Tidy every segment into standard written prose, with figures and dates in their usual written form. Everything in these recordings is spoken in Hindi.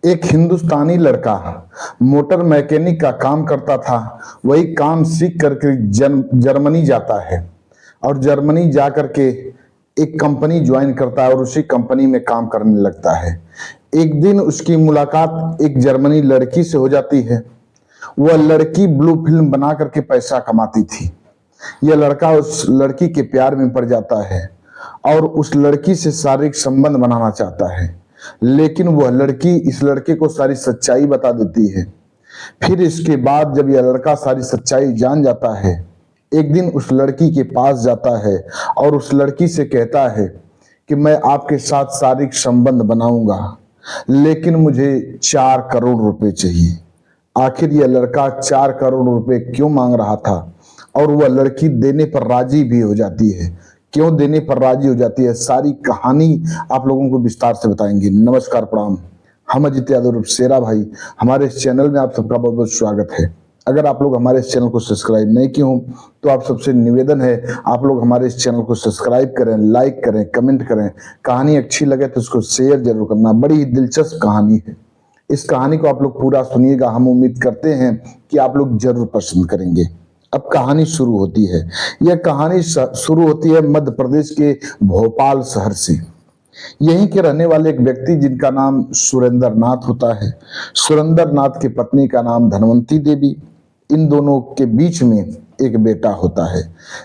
एक हिंदुस्तानी लड़का मोटर मैकेनिक का काम करता था। वही काम सीख करके जर्मनी जाता है और जर्मनी जा करके एक कंपनी ज्वाइन करता है और उसी कंपनी में काम करने लगता है। एक दिन उसकी मुलाकात एक जर्मनी लड़की से हो जाती है। वह लड़की ब्लू फिल्म बना करके पैसा कमाती थी। यह लड़का उस लड़की के प्यार में पड़ जाता है और उस लड़की से शारीरिक संबंध बनाना चाहता है, लेकिन वह लड़की इस लड़के को सारी सच्चाई बता देती है। फिर इसके बाद जब यह लड़का सारी सच्चाई जान जाता है, एक दिन उस लड़की के पास जाता है और उस लड़की से कहता है कि मैं आपके साथ शारीरिक संबंध बनाऊंगा, लेकिन मुझे 4 करोड़ रुपए चाहिए। आखिर यह लड़का 4 करोड़ रुपए क्यों मांग रहा था और वह लड़की देने पर राजी भी हो जाती है। क्यों देने पर राजी हो जाती है, सारी कहानी आप लोगों को विस्तार से बताएंगे। नमस्कार, प्रणाम। हम अजित यादव शेरा भाई, हमारे इस चैनल में आप सबका बहुत बहुत स्वागत है। अगर आप लोग हमारे इस चैनल को सब्सक्राइब नहीं किए हो तो आप सबसे निवेदन है आप लोग हमारे इस चैनल को सब्सक्राइब करें, लाइक करें, कमेंट करें। कहानी अच्छी लगे तो उसको शेयर जरूर करना। बड़ी ही दिलचस्प कहानी है। इस कहानी को आप लोग पूरा सुनिएगा। हम उम्मीद करते हैं कि आप लोग जरूर पसंद करेंगे। अब कहानी शुरू होती है। यह कहानी शुरू होती है मध्य प्रदेश के भोपाल शहर से। यहीं के रहने वाले एक व्यक्ति जिनका नाम सुरेंद्र नाथ होता है। सुरेंद्र नाथ की पत्नी का नाम धनवंती देवी। इन दोनों के बीच में एक बेटा होता है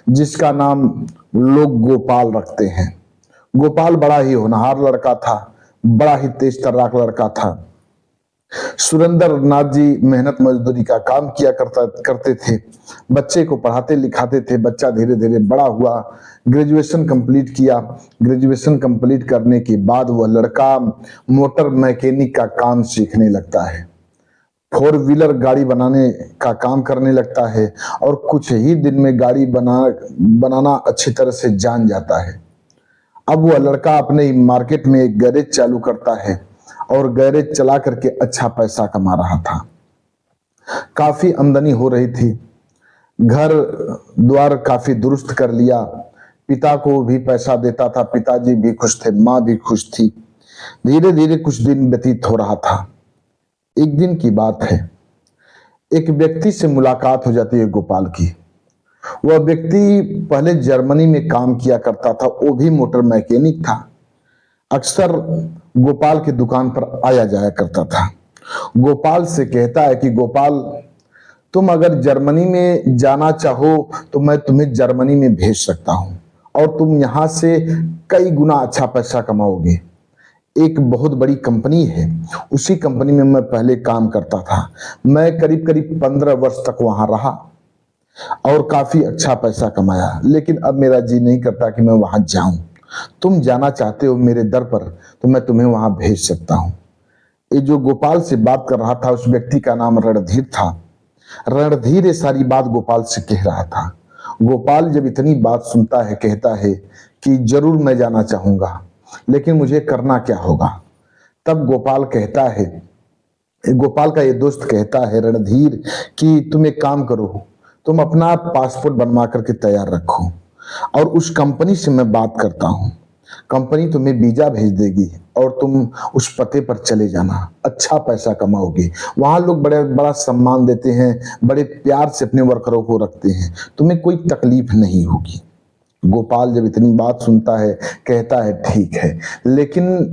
जिसका नाम लोग गोपाल रखते हैं। गोपाल बड़ा ही होनहार लड़का था, बड़ा ही तेज तर्राक लड़का था। सुरेंद्र नाथ जी मेहनत मजदूरी का काम किया करते थे। बच्चे को पढ़ाते लिखाते थे। बच्चा धीरे धीरे बड़ा हुआ, ग्रेजुएशन कंप्लीट किया। ग्रेजुएशन कंप्लीट करने के बाद वह लड़का मोटर मैकेनिक का काम सीखने लगता है। 4 व्हीलर गाड़ी बनाने का काम करने लगता है और कुछ ही दिन में गाड़ी बनाना अच्छी तरह से जान जाता है। अब वह लड़का अपने मार्केट में एक गैरेज चालू करता है और गैरेज चला करके अच्छा पैसा कमा रहा था। काफी आमदनी हो रही थी। घर द्वार काफी दुरुस्त कर लिया। पिता को भी पैसा देता था। पिताजी भी खुश थे, माँ भी खुश थी। धीरे धीरे कुछ दिन व्यतीत हो रहा था। एक दिन की बात है, एक व्यक्ति से मुलाकात हो जाती है गोपाल की। वह व्यक्ति पहले जर्मनी में काम किया करता था, वो भी मोटर मैकेनिक था। अक्सर गोपाल की दुकान पर आया जाया करता था। गोपाल से कहता है कि गोपाल, तुम अगर जर्मनी में जाना चाहो तो मैं तुम्हें जर्मनी में भेज सकता हूं और तुम यहां से कई गुना अच्छा पैसा कमाओगे। एक बहुत बड़ी कंपनी है, उसी कंपनी में मैं पहले काम करता था। मैं करीब करीब 15 वर्ष तक वहां रहा और काफी अच्छा पैसा कमाया, लेकिन अब मेरा जी नहीं करता कि मैं वहां जाऊं। तुम जाना चाहते हो मेरे दर पर तो मैं तुम्हें वहां भेज सकता हूं। ये जो गोपाल से बात कर रहा था उस व्यक्ति का नाम रणधीर था। रणधीर ये सारी बात गोपाल से कह रहा था। गोपाल जब इतनी बात सुनता है, कहता है कि जरूर मैं जाना चाहूंगा, लेकिन मुझे करना क्या होगा। तब गोपाल कहता है, गोपाल का ये दोस्त कहता है रणधीर कि तुम एक काम करो, तुम अपना पासपोर्ट बनवा करके तैयार रखो और उस कंपनी से मैं बात करता हूं। कंपनी तुम्हें वीजा भेज देगी और तुम उस पते पर चले जाना। अच्छा पैसा कमाओगे। वहां लोग बड़ा सम्मान देते हैं, बड़े प्यार से अपने वर्करों को रखते हैं। तुम्हें कोई तकलीफ नहीं होगी। गोपाल जब इतनी बात सुनता है, कहता है ठीक है, लेकिन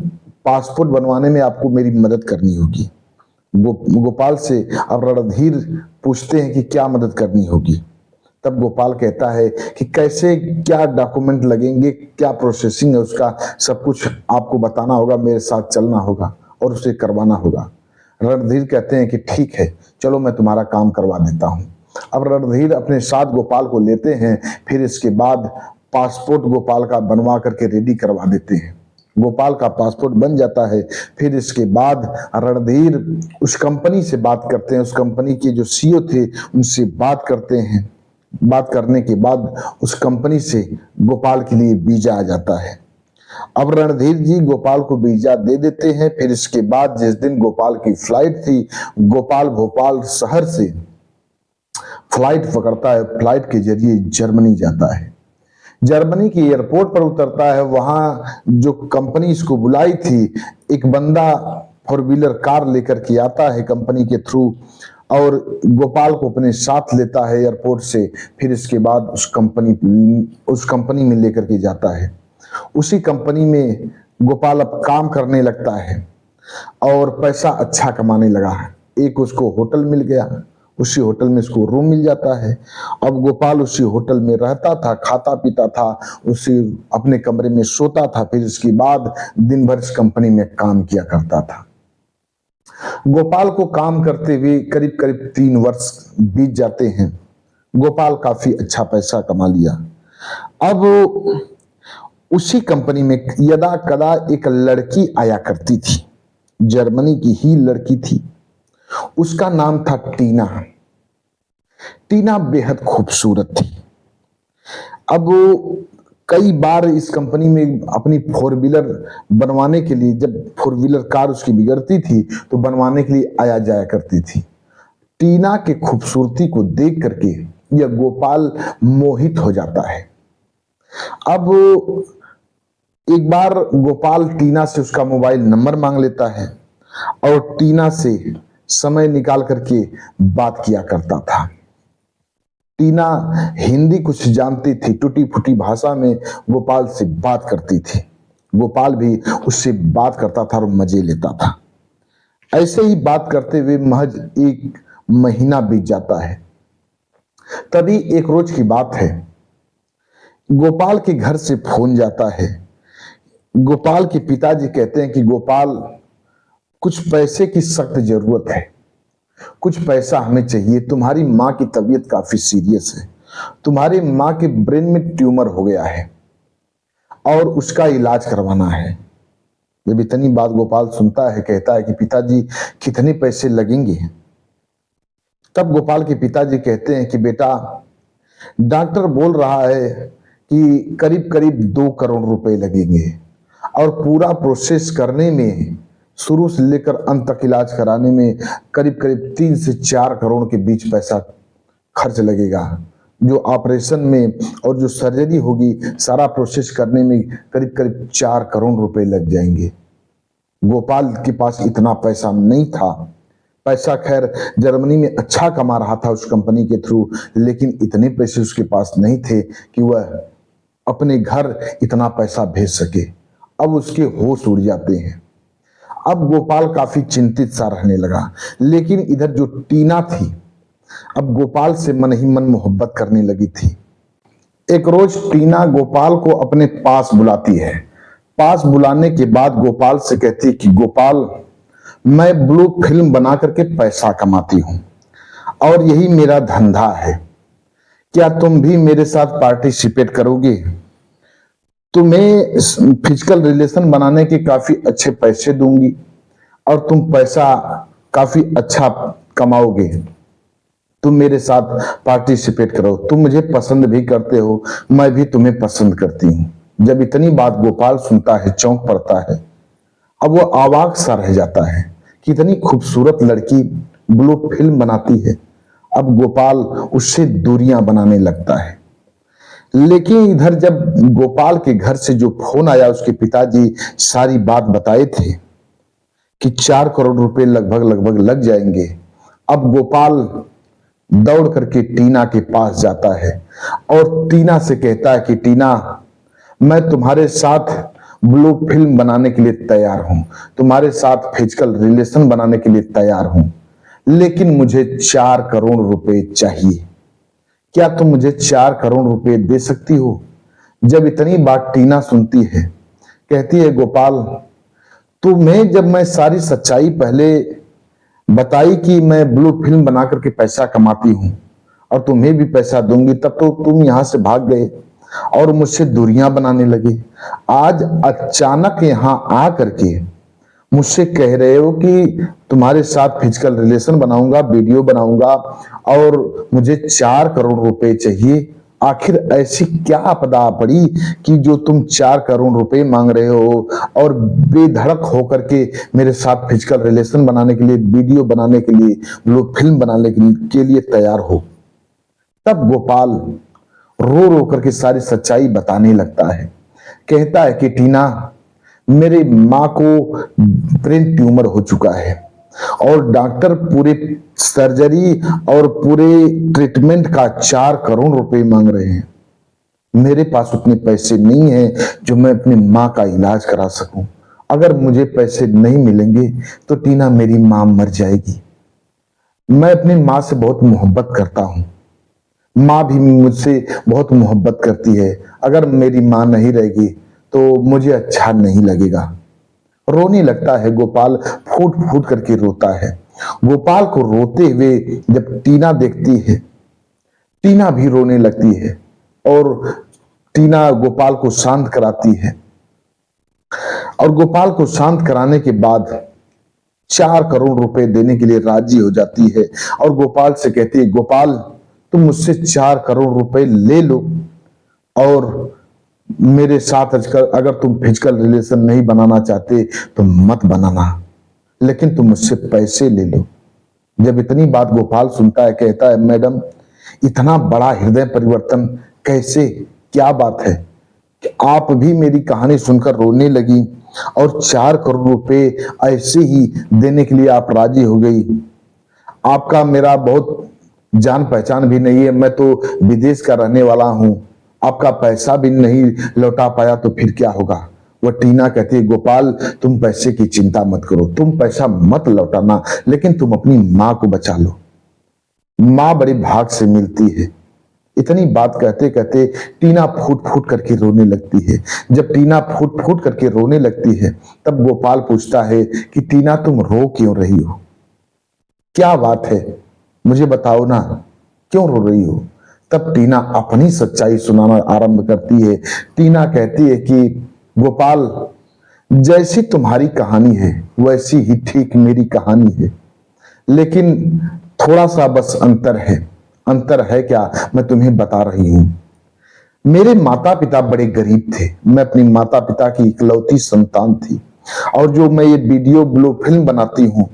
पासपोर्ट बनवाने में आपको मेरी मदद करनी होगी। गोपाल से अब रणधीर पूछते हैं कि क्या मदद करनी होगी। तब गोपाल कहता है कि कैसे, क्या डॉक्यूमेंट लगेंगे, क्या प्रोसेसिंग है उसका, सब कुछ आपको बताना होगा, मेरे साथ चलना होगा और उसे करवाना होगा। रणधीर कहते हैं कि ठीक है, चलो मैं तुम्हारा काम करवा देता हूं। अब रणधीर अपने साथ गोपाल को लेते हैं। फिर इसके बाद पासपोर्ट गोपाल का बनवा करके रेडी करवा देते हैं। गोपाल का पासपोर्ट बन जाता है। फिर इसके बाद रणधीर उस कंपनी से बात करते हैं। उस कंपनी के जो सीईओ थे उनसे बात करते हैं। बात करने के बाद उस कंपनी से गोपाल के लिए वीजा आ जाता है। अब रणधीर जी गोपाल को वीजा दे देते हैं। फिर इसके बाद जिस दिन गोपाल की फ्लाइट थी, गोपाल भोपाल शहर से फ्लाइट पकड़ता है। फ्लाइट के जरिए जर्मनी जाता है। जर्मनी की एयरपोर्ट पर उतरता है। वहां जो कंपनी इसको बुलाई थी, एक बंदा फोर व्हीलर कार लेकर के आता है कंपनी के थ्रू और गोपाल को अपने साथ लेता है एयरपोर्ट से। फिर इसके बाद उस कंपनी में लेकर के जाता है। उसी कंपनी में गोपाल अब काम करने लगता है और पैसा अच्छा कमाने लगा है। एक उसको होटल मिल गया, उसी होटल में उसको रूम मिल जाता है। अब गोपाल उसी होटल में रहता था, खाता पीता था, उसी अपने कमरे में सोता था। फिर इसके बाद दिन भर इस कंपनी में काम किया करता था। गोपाल को काम करते हुए करीब करीब 3 वर्ष बीत जाते हैं। गोपाल काफी अच्छा पैसा कमा लिया। अब उसी कंपनी में यदा कदा एक लड़की आया करती थी, जर्मनी की ही लड़की थी। उसका नाम था टीना। टीना बेहद खूबसूरत थी। अब कई बार इस कंपनी में अपनी फोर व्हीलर बनवाने के लिए, जब फोर व्हीलर कार उसकी बिगड़ती थी तो बनवाने के लिए आया जाया करती थी। टीना के खूबसूरती को देख करके यह गोपाल मोहित हो जाता है। अब एक बार गोपाल टीना से उसका मोबाइल नंबर मांग लेता है और टीना से समय निकाल करके बात किया करता था। टीना हिंदी कुछ जानती थी, टूटी फूटी भाषा में गोपाल से बात करती थी। गोपाल भी उससे बात करता था और मजे लेता था। ऐसे ही बात करते हुए महज 1 महीना बीत जाता है। तभी एक रोज की बात है, गोपाल के घर से फोन जाता है। गोपाल के पिताजी कहते हैं कि गोपाल, कुछ पैसे की सख्त जरूरत है, कुछ पैसा हमें चाहिए। तुम्हारी माँ की तबीयत काफी सीरियस है, तुम्हारी माँ के ब्रेन में ट्यूमर हो गया है और उसका इलाज करवाना है। जब इतनी बात गोपाल सुनता है, कहता है कि पिताजी कितने पैसे लगेंगे। तब गोपाल के पिताजी कहते हैं कि बेटा, डॉक्टर बोल रहा है कि करीब करीब 2 करोड़ रुपए लगेंगे और पूरा प्रोसेस करने में, शुरू से लेकर अंत तक इलाज कराने में करीब करीब 3 से 4 करोड़ के बीच पैसा खर्च लगेगा। जो ऑपरेशन में और जो सर्जरी होगी, सारा प्रोसेस करने में करीब करीब 4 करोड़ रुपए लग जाएंगे। गोपाल के पास इतना पैसा नहीं था। पैसा खैर जर्मनी में अच्छा कमा रहा था उस कंपनी के थ्रू, लेकिन इतने पैसे उसके पास नहीं थे कि वह अपने घर इतना पैसा भेज सके। अब उसके होश उड़ जाते हैं। अब गोपाल काफी चिंतित सा रहने लगा। लेकिन इधर जो टीना थी, अब गोपाल से मन ही मन मोहब्बत करने लगी थी। एक रोज टीना गोपाल को अपने पास बुलाती है। पास बुलाने के बाद गोपाल से कहती है कि गोपाल, मैं ब्लू फिल्म बना करके पैसा कमाती हूं और यही मेरा धंधा है। क्या तुम भी मेरे साथ पार्टिसिपेट करोगे? तुम्हें फिजिकल रिलेशन बनाने के काफी अच्छे पैसे दूंगी और तुम पैसा काफी अच्छा कमाओगे। तुम मेरे साथ पार्टिसिपेट करो, तुम मुझे पसंद भी करते हो, मैं भी तुम्हें पसंद करती हूं। जब इतनी बात गोपाल सुनता है, चौंक पड़ता है। अब वो अवाक सा रह जाता है कि इतनी खूबसूरत लड़की ब्लू फिल्म बनाती है। अब गोपाल उससे दूरियां बनाने लगता है। लेकिन इधर जब गोपाल के घर से जो फोन आया, उसके पिताजी सारी बात बताए थे कि 4 करोड़ रुपए लगभग लग जाएंगे। अब गोपाल दौड़ करके टीना के पास जाता है और टीना से कहता है कि टीना, मैं तुम्हारे साथ ब्लू फिल्म बनाने के लिए तैयार हूं, तुम्हारे साथ फिजिकल रिलेशन बनाने के लिए तैयार हूं, लेकिन मुझे 4 करोड़ रुपए चाहिए। क्या तुम मुझे 4 करोड़ रुपए दे सकती हो? जब इतनी बात टीना सुनती है, कहती है गोपाल, तुम्हें जब मैं सारी सच्चाई पहले बताई कि मैं ब्लू फिल्म बना करके पैसा कमाती हूं और तुम्हें भी पैसा दूंगी, तब तो तुम यहां से भाग गए और मुझसे दूरियां बनाने लगे। आज अचानक यहां आ करके मुझसे कह रहे हो कि तुम्हारे साथ फिजिकल रिलेशन बनाऊंगा, वीडियो बनाऊंगा और मुझे 4 करोड़ रुपए चाहिए। आखिर ऐसी क्या आपदा पड़ी कि जो तुम 4 करोड़ रुपए मांग रहे हो और बेधड़क होकर के मेरे साथ फिजिकल रिलेशन बनाने के लिए, वीडियो बनाने के लिए, लोग फिल्म बनाने के लिए तैयार हो? तब गोपाल रो रो करके सारी सच्चाई बताने लगता है। कहता है कि टीना, मेरी माँ को ब्रेन ट्यूमर हो चुका है और डॉक्टर पूरे सर्जरी और पूरे ट्रीटमेंट का 4 करोड़ रुपए मांग रहे हैं। मेरे पास उतने पैसे नहीं हैं जो मैं अपनी माँ का इलाज करा सकूं। अगर मुझे पैसे नहीं मिलेंगे तो टीना मेरी माँ मर जाएगी। मैं अपनी माँ से बहुत मोहब्बत करता हूँ, माँ भी मुझसे बहुत मोहब्बत करती है। अगर मेरी माँ नहीं रहेगी तो मुझे अच्छा नहीं लगेगा। रोने लगता है गोपाल, फूट फूट करके रोता है। गोपाल को रोते हुए जब टीना देखती है, टीना भी रोने लगती है और टीना गोपाल को शांत कराती है और गोपाल को शांत कराने के बाद 4 करोड़ रुपए देने के लिए राजी हो जाती है और गोपाल से कहती है, गोपाल तुम मुझसे 4 करोड़ रुपए ले लो और मेरे साथ अगर तुम फिजिकल रिलेशन नहीं बनाना चाहते तो मत बनाना, लेकिन तुम मुझसे पैसे ले लो। जब इतनी बात गोपाल सुनता है, कहता है, मैडम इतना बड़ा हृदय परिवर्तन कैसे, क्या बात है कि आप भी मेरी कहानी सुनकर रोने लगी और 4 करोड़ रुपए ऐसे ही देने के लिए आप राजी हो गई। आपका मेरा बहुत जान पहचान भी नहीं है, मैं तो विदेश का रहने वाला हूं, आपका पैसा भी नहीं लौटा पाया तो फिर क्या होगा। वह टीना कहती है, गोपाल तुम पैसे की चिंता मत करो, तुम पैसा मत लौटाना, लेकिन तुम अपनी माँ को बचा लो। माँ बड़े भाग से मिलती है। इतनी बात कहते कहते टीना फूट फूट करके रोने लगती है। जब टीना फूट फूट करके रोने लगती है तब गोपाल पूछता है कि टीना तुम रो क्यों रही हो, क्या बात है, मुझे बताओ ना, क्यों रो रही हो। तब टीना अपनी सच्चाई सुनाना आरंभ करती है। टीना कहती है कि गोपाल जैसी तुम्हारी कहानी है वैसी ही ठीक मेरी कहानी है, लेकिन थोड़ा सा बस अंतर है। अंतर है क्या, मैं तुम्हें बता रही हूं। मेरे माता पिता बड़े गरीब थे, मैं अपनी माता पिता की इकलौती संतान थी और जो मैं ये वीडियो ब्लू फिल्म बनाती हूं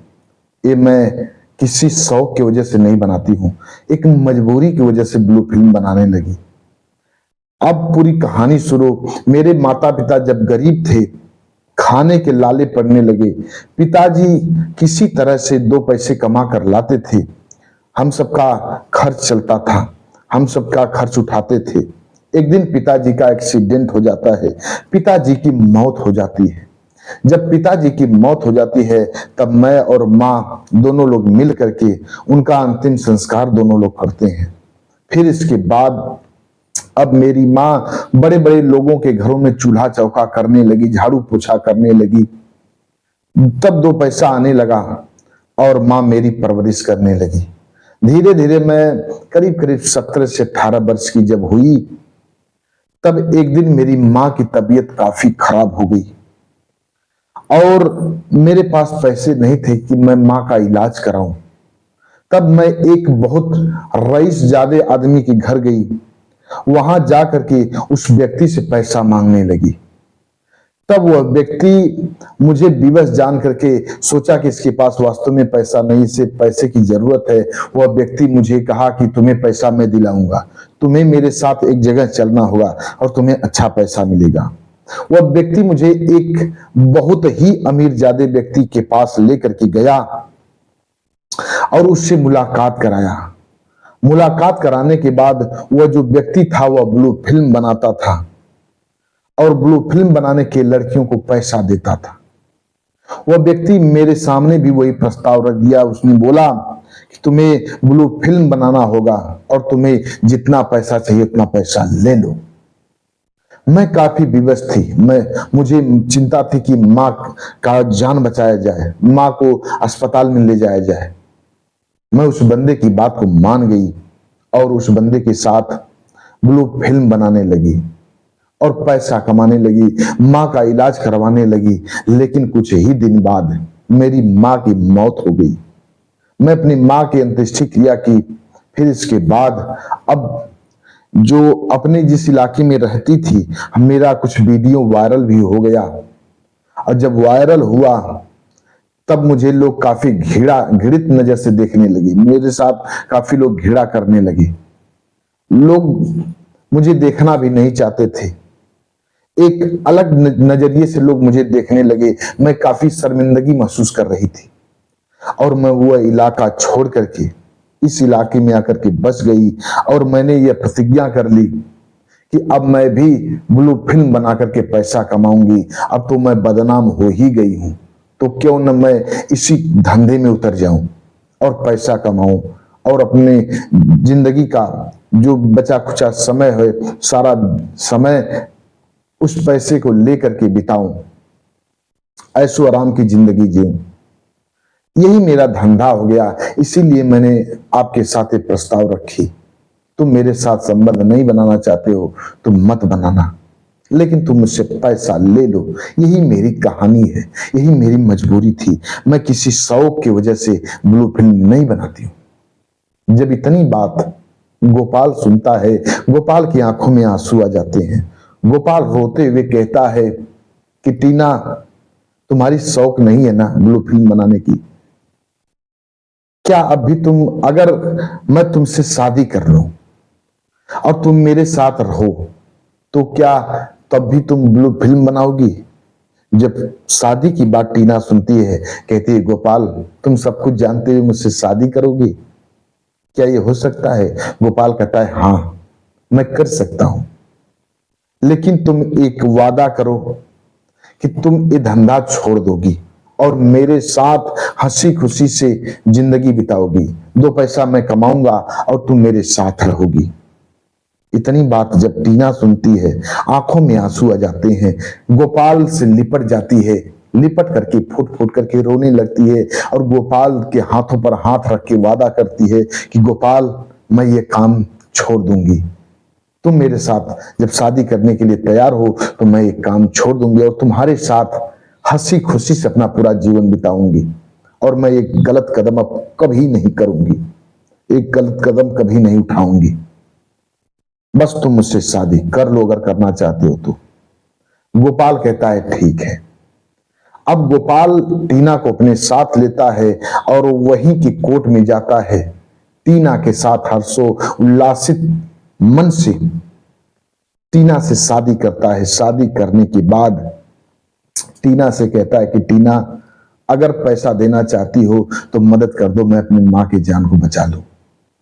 ये मैं किसी शौक की वजह से नहीं बनाती हूं, एक मजबूरी की वजह से ब्लू फिल्म बनाने लगी। अब पूरी कहानी सुनो। मेरे माता पिता जब गरीब थे, खाने के लाले पड़ने लगे, पिताजी किसी तरह से 2 पैसे कमा कर लाते थे, हम सबका खर्च चलता था, हम सबका खर्च उठाते थे। एक दिन पिताजी का एक्सीडेंट हो जाता है, पिताजी की मौत हो जाती है। जब पिताजी की मौत हो जाती है तब मैं और माँ दोनों लोग मिल करके उनका अंतिम संस्कार दोनों लोग करते हैं। फिर इसके बाद अब मेरी माँ बड़े बड़े लोगों के घरों में चूल्हा चौका करने लगी, झाड़ू पोछा करने लगी। तब 2 पैसा आने लगा और माँ मेरी परवरिश करने लगी। धीरे धीरे मैं करीब करीब 17 से 18 वर्ष की जब हुई तब एक दिन मेरी माँ की तबीयत काफी खराब हो गई और मेरे पास पैसे नहीं थे कि मैं माँ का इलाज कराऊं। तब मैं एक बहुत रईस जादे आदमी के घर गई, वहां जाकर के उस व्यक्ति से पैसा मांगने लगी। तब वह व्यक्ति मुझे विवश जान करके सोचा कि इसके पास वास्तव में पैसा नहीं, इसे पैसे की जरूरत है। वह व्यक्ति मुझे कहा कि तुम्हें पैसा मैं दिलाऊंगा, तुम्हें मेरे साथ एक जगह चलना होगा और तुम्हें अच्छा पैसा मिलेगा। वह व्यक्ति मुझे एक बहुत ही अमीर जादे व्यक्ति के पास लेकर के गया और उससे मुलाकात कराया। मुलाकात कराने के बाद वह जो व्यक्ति था वह ब्लू फिल्म बनाता था और ब्लू फिल्म बनाने के लड़कियों को पैसा देता था। वह व्यक्ति मेरे सामने भी वही प्रस्ताव रख दिया। उसने बोला कि तुम्हें ब्लू फिल्म बनाना होगा और तुम्हें जितना पैसा चाहिए उतना पैसा ले लो। मैं काफी विवश थी, मुझे चिंता थी कि माँ का जान बचाया जाए, माँ को अस्पताल में ले जाया जाए। मैं उस बंदे की बात को मान गई और उस बंदे के साथ ब्लू फिल्म बनाने लगी और पैसा कमाने लगी, माँ का इलाज करवाने लगी। लेकिन कुछ ही दिन बाद मेरी माँ की मौत हो गई। मैं अपनी माँ की अंत्येष्टि क्रिया की। फिर इसके बाद अब जो अपने जिस इलाके में रहती थी, मेरा कुछ वीडियो वायरल भी हो गया और जब वायरल हुआ तब मुझे लोग काफी घृणित नजर से देखने लगे, मेरे साथ काफी लोग घृणा करने लगे, लोग मुझे देखना भी नहीं चाहते थे। एक अलग नजरिए से लोग मुझे देखने लगे। मैं काफी शर्मिंदगी महसूस कर रही थी और मैं वो इलाका छोड़ करके इस इलाके में आकर के बस गई और मैंने ये प्रतिज्ञा कर ली कि अब मैं भी ब्लू फिल्म बना करके पैसा कमाऊंगी। अब तो मैं बदनाम हो ही गई हूं, तो क्यों न मैं इसी धंधे में उतर जाऊं और पैसा कमाऊं और अपने जिंदगी का जो बचा खुचा समय है सारा समय उस पैसे को लेकर के बिताऊं, ऐशो आराम की जिंदगी जीऊं। यही मेरा धंधा हो गया। इसीलिए मैंने आपके साथ एक प्रस्ताव रखी। तुम मेरे साथ संबंध नहीं बनाना चाहते हो तो मत बनाना, लेकिन तुम मुझसे पैसा ले लो। यही मेरी कहानी है, यही मेरी मजबूरी थी। मैं किसी शौक की वजह से ब्लू फिल्म नहीं बनाती हूं। जब इतनी बात गोपाल सुनता है, गोपाल की आंखों में आंसू आ जाते हैं। गोपाल रोते हुए कहता है कि टीना, तुम्हारी शौक नहीं है ना ब्लू फिल्म बनाने की? क्या अभी तुम, अगर मैं तुमसे शादी कर लूं और तुम मेरे साथ रहो तो क्या तब भी तुम ब्लू फिल्म बनाओगी? जब शादी की बात टीना सुनती है, कहती है गोपाल, तुम सब कुछ जानते हुए मुझसे शादी करोगी? क्या ये हो सकता है? गोपाल कहता है हाँ, मैं कर सकता हूं, लेकिन तुम एक वादा करो कि तुम ये धंधा छोड़ दोगी और मेरे साथ हंसी खुशी से जिंदगी बिताओगी। 2 पैसा मैं कमाऊंगा और तुम मेरे साथ रहोगी। इतनी बात जब टीना सुनती है, आंखों में आंसू आ जाते हैं। गोपाल से लिपट जाती है, लिपट करके फुट फुट करके रोने लगती है और गोपाल के हाथों पर हाथ रख के वादा करती है कि गोपाल, मैं ये काम छोड़ दूंगी। तुम मेरे साथ जब शादी करने के लिए तैयार हो तो मैं एक काम छोड़ दूंगी और तुम्हारे साथ हंसी खुशी से अपना पूरा जीवन बिताऊंगी और मैं एक गलत कदम अब कभी नहीं करूंगी, एक गलत कदम कभी नहीं उठाऊंगी। बस तुम मुझसे शादी कर लो अगर करना चाहते हो तो। गोपाल कहता है ठीक है। अब गोपाल टीना को अपने साथ लेता है और वहीं की कोर्ट में जाता है। टीना के साथ हर्षो उल्लासित मन से टीना से शादी करता है। शादी करने के बाद टीना से कहता है कि टीना, अगर पैसा देना चाहती हो तो मदद कर दो, मैं अपनी मां की जान को बचा लूं।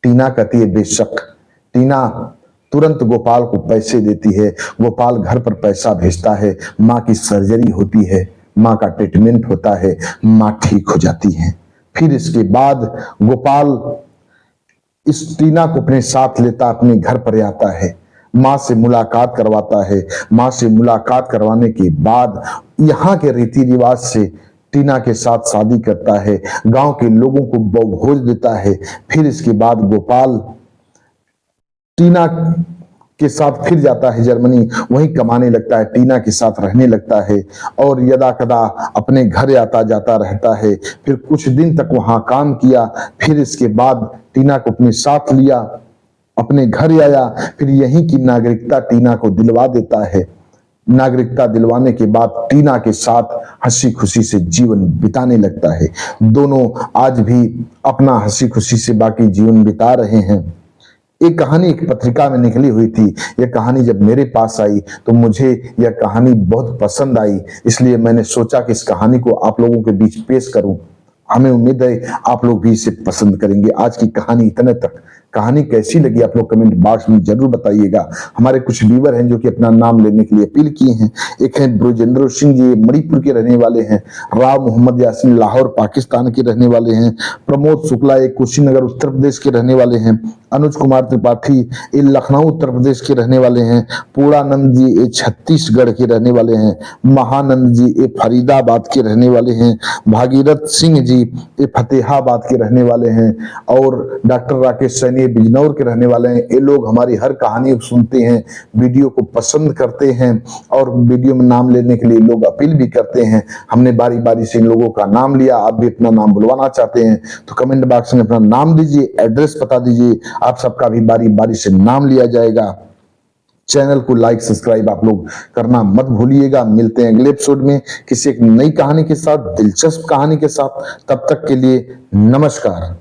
टीना कहती है बेशक। टीना तुरंत गोपाल को पैसे देती है। गोपाल घर पर पैसा भेजता है। मां की सर्जरी होती है, मां का ट्रीटमेंट होता है, मां ठीक हो जाती है। फिर इसके बाद गोपाल इस टीना को अपने साथ लेता, अपने घर पर आता है, मां से मुलाकात करवाता है। मां से मुलाकात करवाने के बाद यहाँ के रीति रिवाज से टीना के साथ शादी करता है। गांव के लोगों को भोज देता है। फिर इसके बाद गोपाल टीना के साथ फिर जाता है जर्मनी, वहीं कमाने लगता है, टीना के साथ रहने लगता है और यदा कदा अपने घर आता जाता रहता है। फिर कुछ दिन तक वहां काम किया। फिर इसके बाद टीना को अपने साथ लिया, अपने घर आया। फिर यहीं की नागरिकता टीना को दिलवा देता है। नागरिकता दिलवाने के बाद टीना के साथ हंसी खुशी से जीवन बिताने लगता है। दोनों आज भी अपना हंसी खुशी से बाकी जीवन बिता रहे हैं। एक कहानी एक पत्रिका में निकली हुई थी। यह कहानी जब मेरे पास आई तो मुझे यह कहानी बहुत पसंद आई, इसलिए मैंने सोचा कि इस कहानी को आप लोगों के बीच पेश करूं। हमें उम्मीद है आप लोग भी इसे पसंद करेंगे। आज की कहानी इतने तक। कहानी कैसी लगी आप लोग कमेंट बॉक्स में जरूर बताइएगा। हमारे कुछ व्यूअर हैं जो कि अपना नाम लेने के लिए अपील किए हैं। एक हैं ब्रजेंद्र सिंह जी, मणिपुर के रहने वाले हैं। राव मोहम्मद यासीन लाहौर पाकिस्तान के रहने वाले हैं। प्रमोद शुक्ला एक कुशीनगर उत्तर प्रदेश के रहने वाले हैं। अनुज कुमार त्रिपाठी ये लखनऊ उत्तर प्रदेश के रहने वाले हैं। पूर्णानंद जी ये छत्तीसगढ़ के रहने वाले हैं। महानंद जी ये फरीदाबाद के रहने वाले हैं। भागीरथ सिंह जी ये फतेहाबाद के रहने वाले हैं और डॉक्टर राकेश सैनी बिजनौर के रहने वाले हैं। ये लोग हमारी हर कहानी सुनते हैं, वीडियो को पसंद करते हैं और वीडियो में नाम लेने के लिए लोग अपील भी करते हैं। हमने बारी बारी से इन लोगों का नाम लिया। आप भी अपना नाम बुलवाना चाहते हैं तो कमेंट बॉक्स में अपना नाम दीजिए, एड्रेस बता दीजिए, आप सबका भी बारी बारी से नाम लिया जाएगा। चैनल को लाइक सब्सक्राइब आप लोग करना मत भूलिएगा। मिलते हैं अगले एपिसोड में किसी एक नई कहानी के साथ, दिलचस्प कहानी के साथ। तब तक के लिए नमस्कार।